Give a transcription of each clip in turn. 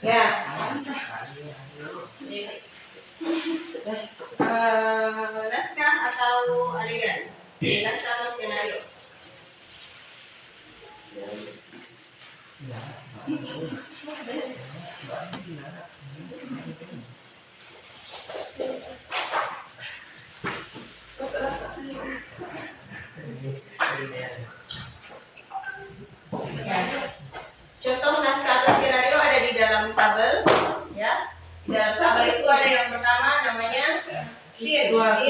Ya. Naskah atau adegan? Naskah atau skenario? Ya. Contoh naskah atau skenario ada di dalam tabel, ya. Di dalam tabel itu ada yang pertama namanya scene 1.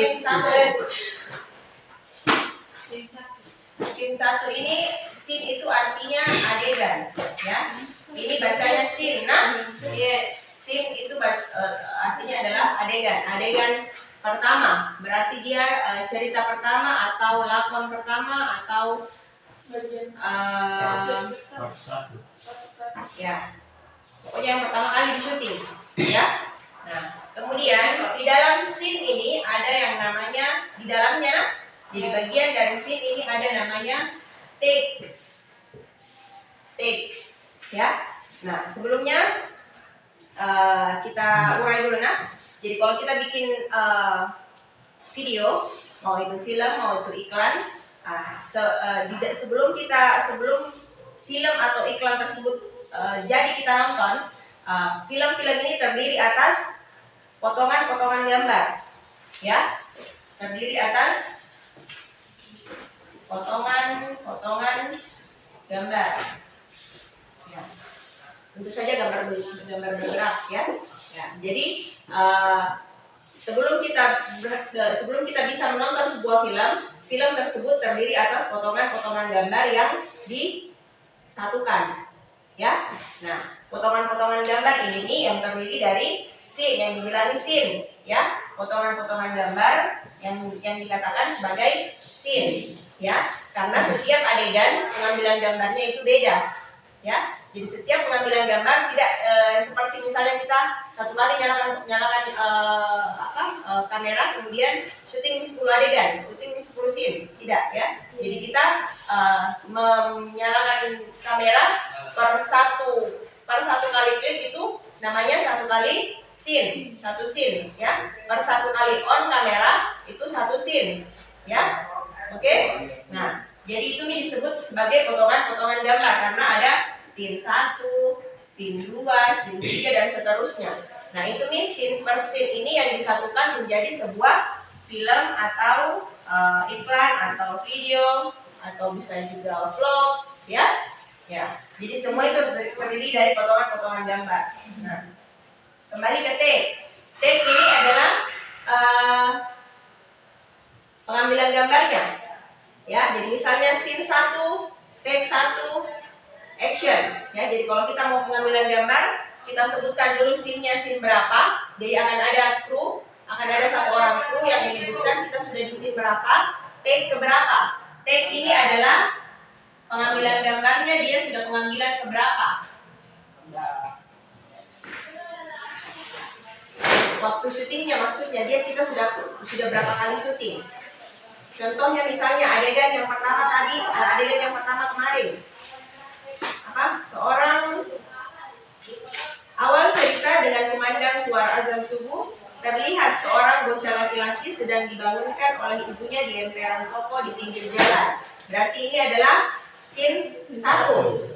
Scene 1 ini, scene itu artinya adegan, ya. Ini bacanya scene. Nah, scene itu artinya adalah adegan. Adegan pertama berarti dia cerita pertama atau lakon pertama atau ya, pokoknya yang pertama kali di syuting, ya. Nah, kemudian di dalam scene ini ada yang namanya, di dalamnya, jadi bagian dari scene ini ada namanya take, ya. Nah, sebelumnya kita urai dulu, nah. Jadi kalau kita bikin video, mau itu film, mau itu iklan, sebelum film atau iklan tersebut jadi kita nonton, film-film ini terdiri atas potongan-potongan gambar, ya, terdiri atas potongan-potongan gambar, ya. Tentu saja gambar bergerak, ya. Jadi sebelum kita bisa menonton sebuah film tersebut terdiri atas potongan-potongan gambar yang disatukan, ya. Nah, potongan-potongan gambar ini nih yang terdiri dari scene, yang dibilangin scene, ya. Potongan-potongan gambar yang dikatakan sebagai scene, ya. Karena setiap adegan pengambilan gambarnya itu beda, ya. Jadi setiap pengambilan gambar tidak seperti misalnya kita satu kali nyalakan kamera, kemudian syuting 10 adegan, syuting 10 scene, tidak, ya. Jadi kita menyalakan kamera per satu kali klik itu namanya satu kali scene, satu scene, ya. Per satu kali on kamera itu satu scene, ya. Oke? Nah, jadi itu disebut sebagai potongan-potongan gambar karena ada scene 1, scene 2, scene 3 dan seterusnya. Nah, itu nih scene per scene ini yang disatukan menjadi sebuah film atau iklan atau video atau bisa juga vlog, ya. Ya. Jadi semua itu terdiri dari potongan-potongan gambar. Nah, kembali ke take. Take ini adalah pengambilan gambarnya. Ya, jadi misalnya scene 1, take 1, action. Ya, jadi kalau kita mau pengambilan gambar, kita sebutkan dulu scene-nya scene berapa. Jadi akan ada satu orang kru yang menyebutkan kita sudah di scene berapa, take keberapa. Take ini adalah pengambilan gambarnya, dia sudah pengambilan keberapa. Waktu syutingnya maksudnya kita sudah berapa kali syuting. Contohnya misalnya adegan yang pertama kemarin. Seorang awal cerita dengan memandang suara azan subuh, terlihat seorang bocah laki-laki sedang dibangunkan oleh ibunya di emperan toko di pinggir jalan. Berarti ini adalah scene 1.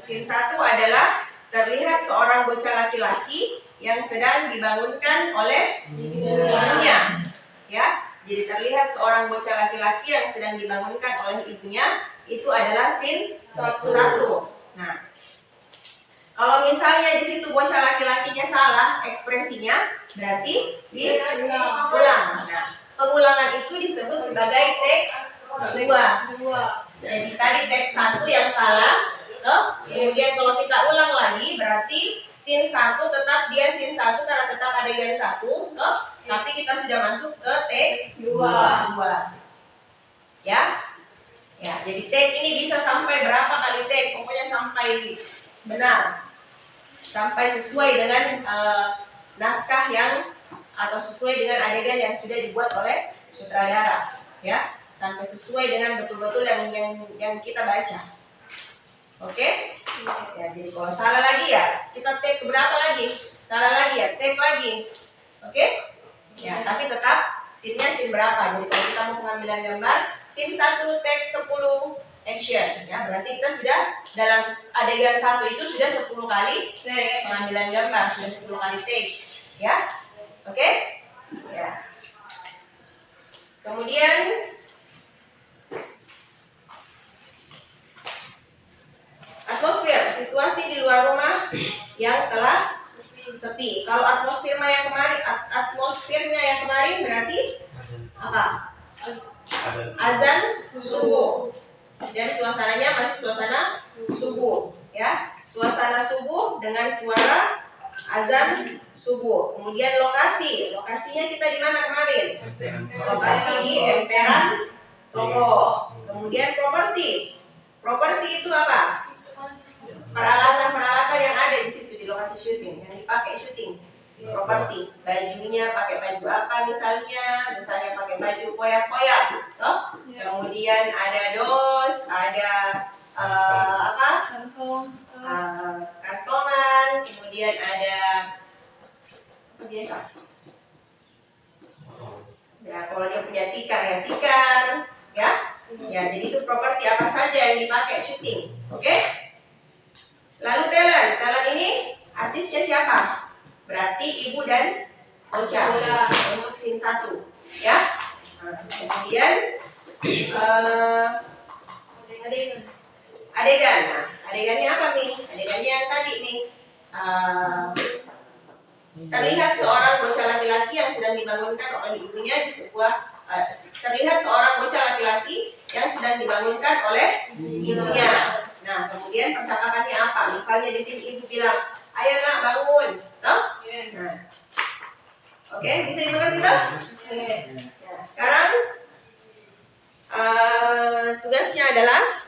Scene 1 adalah terlihat seorang bocah laki-laki yang sedang dibangunkan oleh ibunya. Ya, jadi terlihat seorang bocah laki-laki yang sedang dibangunkan oleh ibunya, itu adalah scene 1. Nah, kalau misalnya di situ bocah laki-lakinya salah ekspresinya, berarti diulang. Nah, pengulangan itu disebut sebagai take 2. Jadi tadi take 1 yang salah, kemudian kalau kita ulang lagi berarti scene 1 tetap dia scene 1 karena tetap adegan 1, tapi kita sudah masuk ke take 2. Ya. Ya, jadi take ini bisa sampai berapa kali take? Pokoknya sampai benar. Sampai sesuai dengan naskah atau sesuai dengan adegan yang sudah dibuat oleh sutradara, ya. Sampai sesuai dengan betul-betul yang kita baca. Oke? Ya, jadi kalau salah lagi ya, kita take berapa lagi? Salah lagi ya, take lagi. Oke? Ya, tapi tetap scene-nya scene berapa? Jadi kalau kita mau pengambilan gambar, scene 1 take 10 action. Ya, berarti kita sudah dalam adegan 1 itu sudah 10 kali pengambilan gambar, sudah 10 kali take. Ya? Oke? Ya. Kemudian atmosfer, situasi di luar rumah yang telah sepi. Kalau atmosfernya yang kemarin berarti apa? Azan subuh. Dan suasananya masih suasana subuh, ya. Suasana subuh dengan suara azan subuh. Kemudian lokasinya kita di mana kemarin? Lokasi di emperan toko. Kemudian properti itu apa? Peralatan-peralatan yang ada di situ di lokasi syuting, yang dipakai syuting. Properti, bajunya pakai baju apa misalnya pakai baju koyak-koyak, toh? Kemudian ada dos, ada kantongan, kemudian ada apa biasa? Ya, kalau dia punya tikar ya tikar, ya. Ya, jadi itu properti apa saja yang dipakai syuting, oke? Lalu talent ini artisnya siapa? Berarti ibu dan Ocha untuk scene 1, ya. Kemudian adegan. Nah, adegannya apa nih? Adegannya yang tadi nih. Terlihat seorang bocah laki-laki yang sedang dibangunkan oleh ibunya di sebuah terlihat seorang bocah laki-laki yang sedang dibangunkan oleh ibunya. Nah, kemudian percakapannya apa? Misalnya di sini ibu bilang, "Ayo nak bangun," toh? Nah, oke, bisa dimengerti toh? Nah, sekarang tugasnya adalah